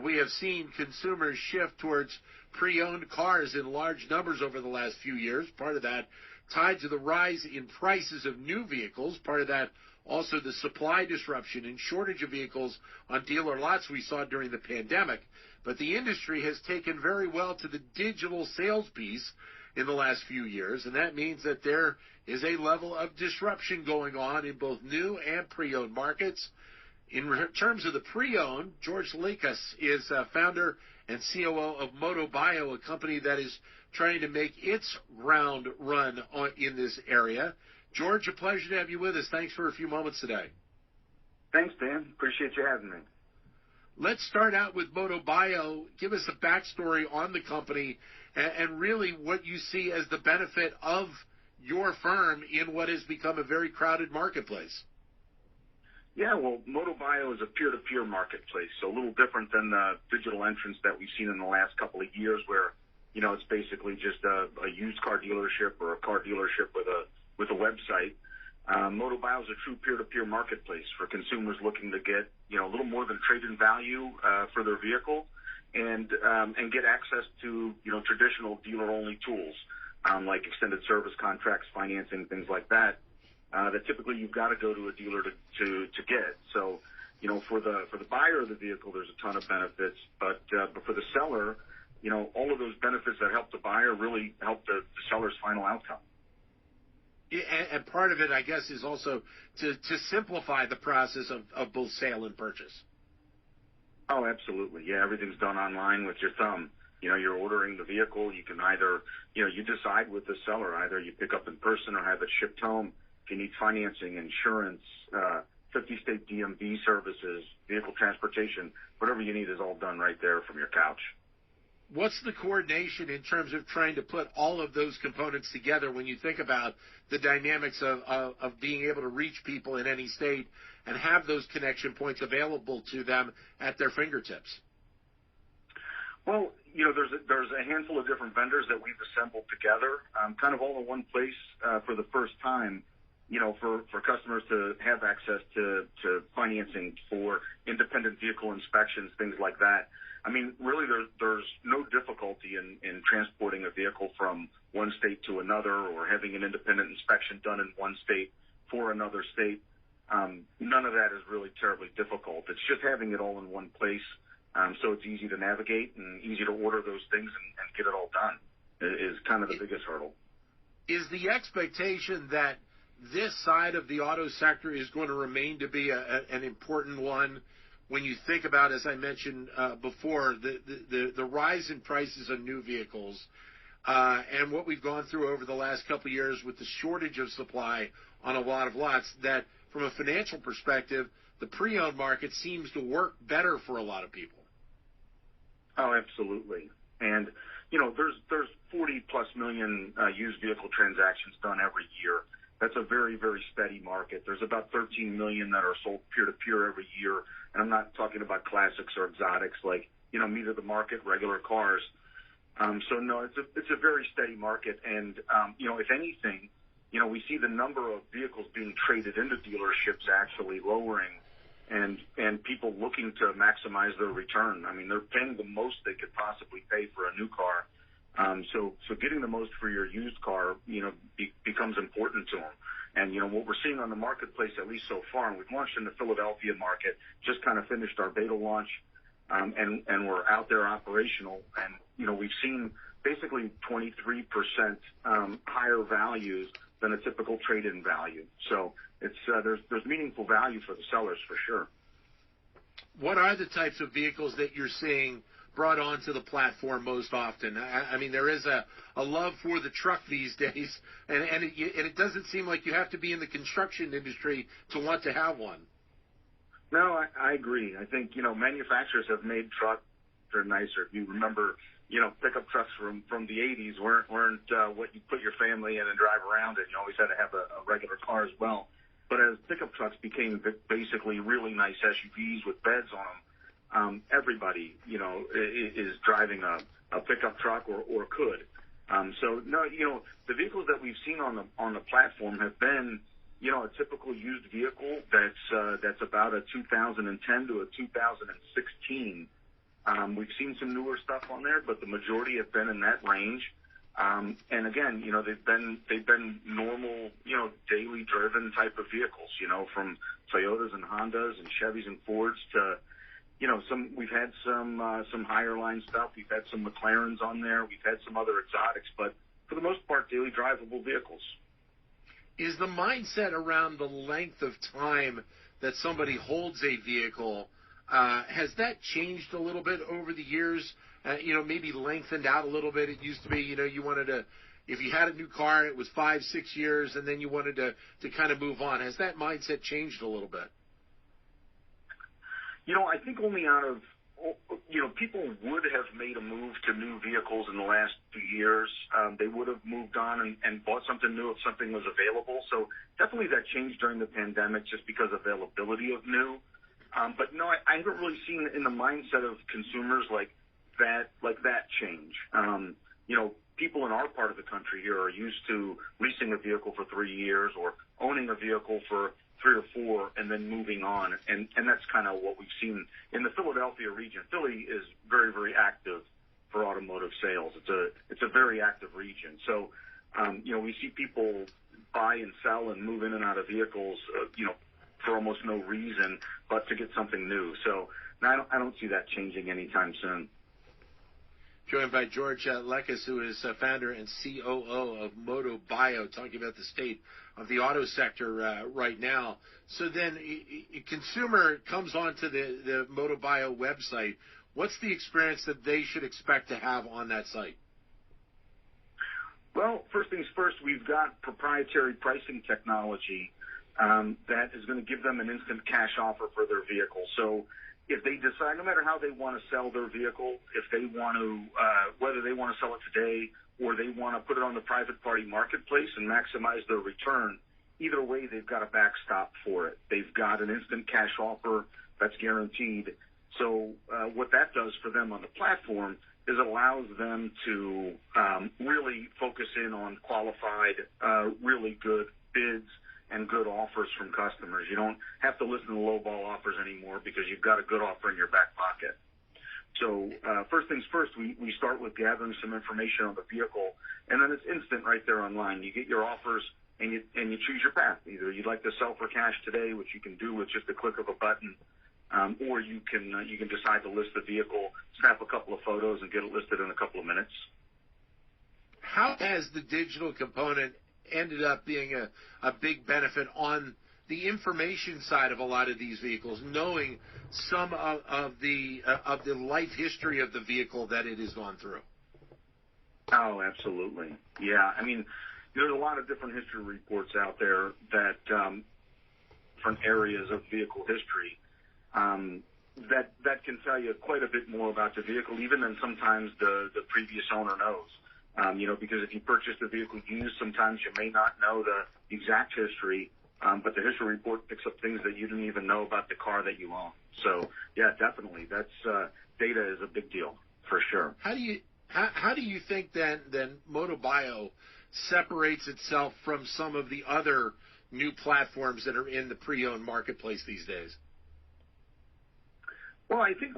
we have seen consumers shift towards pre-owned cars in large numbers over the last few years. Part of that tied to the rise in prices of new vehicles. Part of that also the supply disruption and shortage of vehicles on dealer lots we saw during the pandemic. But the industry has taken very well to the digital sales piece in the last few years, and that means that there is a level of disruption going on in both new and pre-owned markets. In terms of the pre-owned, George Lekas is founder and COO of Motobyo, a company that is trying to make its round run in this area. George, a pleasure to have you with us. Thanks for a few moments today. Thanks, Dan. Appreciate you having me. Let's start out with Motobyo. Give us a backstory on the company and really what you see as the benefit of your firm in what has become a very crowded marketplace. Yeah, well, Motobyo is a peer-to-peer marketplace, so a little different than the digital entrance that we've seen in the last couple of years where, you know, it's basically just a used car dealership or a car dealership with a website. Motobyo is a true peer-to-peer marketplace for consumers looking to get, you know, a little more than trade-in value for their vehicle and get access to, you know, traditional dealer-only tools like extended service contracts, financing, things like that. That typically you've got to go to a dealer to get. So, you know, for the buyer of the vehicle, there's a ton of benefits, but for the seller, you know, all of those benefits that help the buyer really help the seller's final outcome. Yeah, and part of it, I guess, is also to simplify the process of both sale and purchase. Oh, absolutely. Yeah, everything's done online with your thumb. You know, you're ordering the vehicle. You can either, you know, you decide with the seller, either you pick up in person or have it shipped home. If you need financing, insurance, 50-state DMV services, vehicle transportation, whatever you need is all done right there from your couch. What's the coordination in terms of trying to put all of those components together when you think about the dynamics of being able to reach people in any state and have those connection points available to them at their fingertips? Well, you know, there's a handful of different vendors that we've assembled together, kind of all in one place for the first time, you know, for customers to have access to financing for independent vehicle inspections, things like that. I mean, really, there's no difficulty in transporting a vehicle from one state to another or having an independent inspection done in one state for another state. None of that is really terribly difficult. It's just having it all in one place so it's easy to navigate and easy to order those things and get it all done is kind of the biggest hurdle. Is the expectation that this side of the auto sector is going to remain to be an important one when you think about, as I mentioned before, the rise in prices of new vehicles and what we've gone through over the last couple of years with the shortage of supply on a lot of lots, that from a financial perspective, the pre-owned market seems to work better for a lot of people? Oh, absolutely. And, you know, there's 40-plus million used vehicle transactions done every year. That's a very, very steady market. There's about 13 million that are sold peer-to-peer every year. And I'm not talking about classics or exotics like, you know, meat of the market, regular cars. So, no, it's a very steady market. And, you know, if anything, you know, we see the number of vehicles being traded into dealerships actually lowering and people looking to maximize their return. I mean, they're paying the most they could possibly pay for a new car. So getting the most for your used car, you know, becomes important to them. And, you know, what we're seeing on the marketplace, at least so far, and we've launched in the Philadelphia market, just kind of finished our beta launch, and we're out there operational. And, you know, we've seen basically 23% higher values than a typical trade-in value. So it's there's meaningful value for the sellers for sure. What are the types of vehicles that you're seeing brought onto the platform most often? I mean, there is a love for the truck these days, and it doesn't seem like you have to be in the construction industry to want to have one. No, I agree. I think, you know, manufacturers have made trucks nicer. If you remember, you know, pickup trucks from the 80s weren't what you put your family in and drive around in. You always had to have a regular car as well. But as pickup trucks became basically really nice SUVs with beds on them, everybody, you know, is driving a pickup truck or could. So, no, you know, the vehicles that we've seen on the platform have been, you know, a typical used vehicle that's about a 2010 to a 2016 We've seen some newer stuff on there, but the majority have been in that range. And again, they've been normal, daily driven type of vehicles, from Toyotas and Hondas and Chevys and Fords to, we've had some higher line stuff. We've had some McLarens on there. We've had some other exotics, but for the most part, daily drivable vehicles. Is the mindset around the length of time that somebody holds a vehicle, has that changed a little bit over the years? Maybe lengthened out a little bit. It used to be, you wanted to, if you had a new car, it was 5-6 years, and then you wanted to kind of move on. Has that mindset changed a little bit? I think only out of, people would have made a move to new vehicles in the last few years. They would have moved on and bought something new if something was available. So definitely that changed during the pandemic just because of availability of new. But no, I haven't really seen in the mindset of consumers like that change. People in our part of the country here are used to leasing a vehicle for 3 years or owning a vehicle for 3 or 4 and then moving on. And that's kind of what we've seen in the Philadelphia region. Philly is very, very active for automotive sales. It's a very active region. So, we see people buy and sell and move in and out of vehicles, for almost no reason but to get something new. So I don't see that changing anytime soon. Joined by George Lekas, who is founder and COO of Motobyo, talking about the state of the auto sector right now. So then a consumer comes onto the Motobyo website. What's the experience that they should expect to have on that site? Well, first things first, we've got proprietary pricing technology that is going to give them an instant cash offer for their vehicle. So if they decide, no matter how they want to sell their vehicle, if they want to, whether they want to sell it today or they want to put it on the private party marketplace and maximize their return, either way, they've got a backstop for it. They've got an instant cash offer that's guaranteed. So what that does for them on the platform is it allows them to really focus in on qualified, really good bids and good offers from customers. You don't have to listen to lowball offers anymore because you've got a good offer in your back pocket. So first things first, we start with gathering some information on the vehicle, and then it's instant right there online. You get your offers, and you choose your path. Either you'd like to sell for cash today, which you can do with just a click of a button, or you can decide to list the vehicle, snap a couple of photos, and get it listed in a couple of minutes. How has the digital component ended up being a big benefit on the information side of a lot of these vehicles, knowing some of the life history of the vehicle that it has gone through? Oh, absolutely. Yeah. I mean, there's a lot of different history reports out there that from areas of vehicle history that can tell you quite a bit more about the vehicle, even than sometimes the previous owner knows. Because if you purchase the vehicle used, sometimes you may not know the exact history, but the history report picks up things that you didn't even know about the car that you own. So, yeah, definitely. That's data is a big deal for sure. How do you think then Motobyo separates itself from some of the other new platforms that are in the pre-owned marketplace these days? Well, I think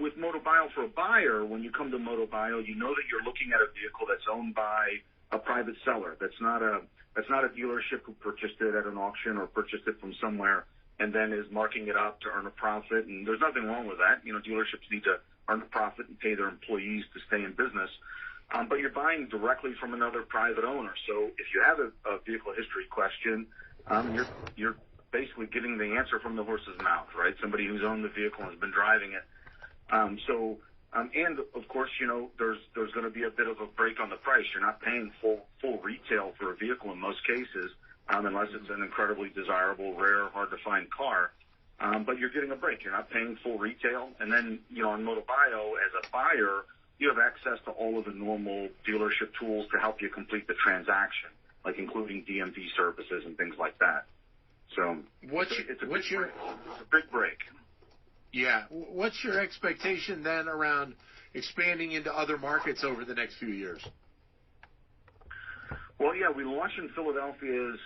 with Motobyo for a buyer, when you come to Motobyo, you know that you're looking at a vehicle that's owned by a private seller. That's not a dealership who purchased it at an auction or purchased it from somewhere and then is marking it up to earn a profit. And there's nothing wrong with that. Dealerships need to earn a profit and pay their employees to stay in business. But you're buying directly from another private owner. So if you have a vehicle history question, you're basically getting the answer from the horse's mouth, right? Somebody who's owned the vehicle and has been driving it. And of course, there's going to be a bit of a break on the price. You're not paying full retail for a vehicle in most cases, unless it's an incredibly desirable, rare, hard to find car. But you're getting a break. You're not paying full retail. And then, on Motobyo, as a buyer, you have access to all of the normal dealership tools to help you complete the transaction, like including DMV services and things like that. So it's a big break. Yeah. What's your expectation then around expanding into other markets over the next few years? Well, yeah, we launched in Philadelphia's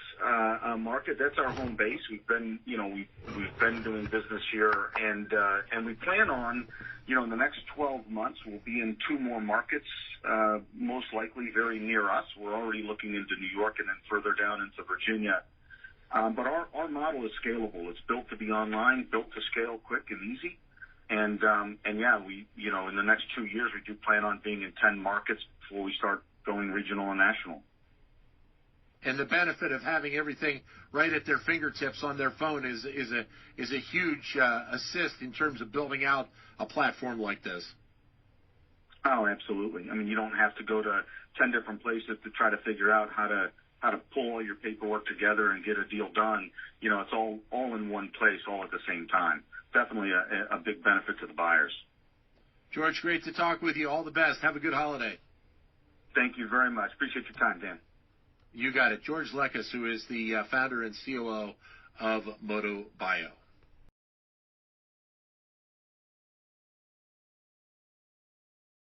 market. That's our home base. We've been doing business here, and we plan on In the next 12 months, we'll be in 2 more markets, most likely very near us. We're already looking into New York and then further down into Virginia. But our model is scalable. It's built to be online, built to scale quick and easy. And yeah, in the next 2 years, we do plan on being in 10 markets before we start going regional and national. And the benefit of having everything right at their fingertips on their phone is a huge assist in terms of building out a platform like this. Oh, absolutely. I mean, you don't have to go to 10 different places to try to figure out how to pull all your paperwork together and get a deal done. It's all in one place, all at the same time. Definitely a big benefit to the buyers. George, great to talk with you. All the best. Have a good holiday. Thank you very much. Appreciate your time, Dan. You got it. George Lekas, who is the founder and COO of Motobyo.